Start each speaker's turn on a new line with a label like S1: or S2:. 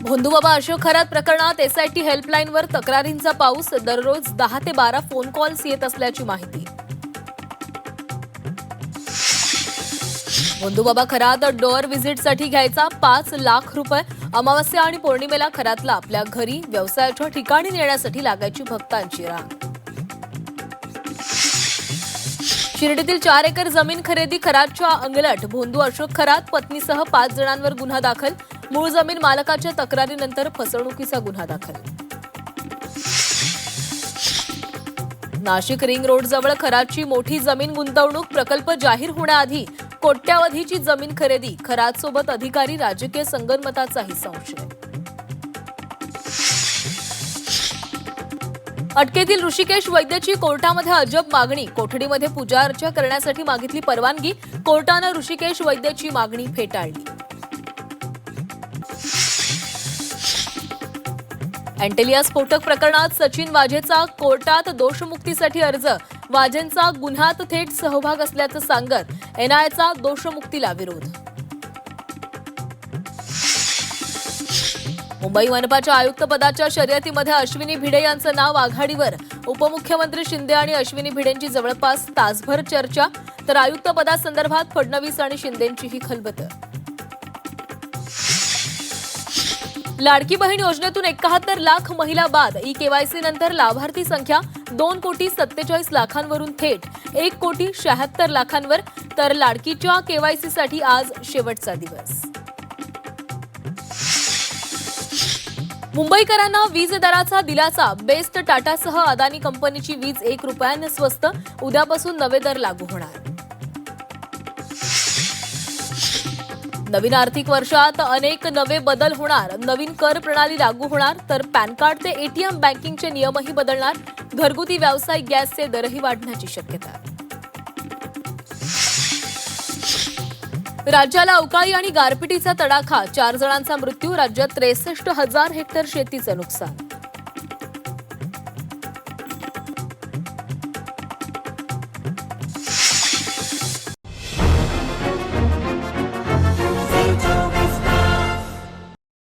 S1: भोंदूबाबा अशोक खरात प्रकरणात एसआयटी हेल्पलाईनवर तक्रारींचा पाऊस. दररोज 10 ते 12 फोन कॉल्स येत असल्याची माहिती. भोंदूबाबा खरात डोअर व्हिजिटसाठी घ्यायचा 5 लाख रुपये. अमावस्या आणि पौर्णिमेला खरातला आपल्या घरी व्यवसायाच्या ठिकाणी नेण्यासाठी लागायची भक्तांची रांग. शिर्डीतील 4 एकर जमीन खरेदी खरातच्या अंगलट. भोंदू अशोक खरात पत्नीसह 5 जणांवर गुन्हा दाखल. मूळ जमीन मालकाच्या तक्रारीनंतर फसवणुकीचा गुन्हा दाखल. नाशिक रिंग रोडजवळ खरातची मोठी जमीन गुंतवणूक. प्रकल्प जाहीर होण्याआधी कोट्यावधीची जमीन खरेदी. खरातसोबत अधिकारी राजकीय संगनमताचाही संशय. अटकेतील ऋषिकेश वैद्यची कोर्टामध्ये अजब मागणी. कोठडीमध्ये पूजा अर्चा करण्यासाठी मागितली परवानगी. कोर्टानं ऋषिकेश वैद्यची मागणी फेटाळली. अँटेलिया स्फोटक प्रकरणात सचिन वाझेचा कोर्टात दोषमुक्तीसाठी अर्ज. वाझेंचा गुन्ह्यात थेट सहभाग असल्याचं सांगत एनआयचा दोषमुक्तीला विरोध. मुंबई मनपाच्या आयुक्तपदाच्या शर्यतीमध्ये अश्विनी भिडे यांचं नाव आघाडीवर. उपमुख्यमंत्री शिंदे आणि अश्विनी भिडेंची जवळपास तासभर चर्चा. तर आयुक्तपदासंदर्भात फडणवीस आणि शिंदेंचीही खलबतं. लाडकी बहीण योजनेतून 71 लाख महिला बाद. ई केवायसी नंतर लाभार्थी संख्या 2,47,00,000 थेट 1,76,00,000 तर लाडकीच्या केवायसीसाठी आज शेवटचा दिवस. मुंबईकरांना वीज दराचा दिलासा. बेस्ट टाटासह अदानी कंपनीची वीज 1 रुपयाने स्वस्त. उद्यापासून नवे दर लागू होणार. नवीन आर्थिक वर्षात अनेक नवे बदल होणार. नवीन कर प्रणाली लागू होणार. तर पॅन कार्ड ते एटीएम बँकिंगचे नियमही बदलणार. घरगुती व्यावसायिक गॅसचे दरही वाढण्याची शक्यता. राज्याला अवकाळी आणि गारपिटीचा तडाखा. 4 जणांचा मृत्यू. राज्यात 63,000 हेक्टर शेतीचं नुकसान.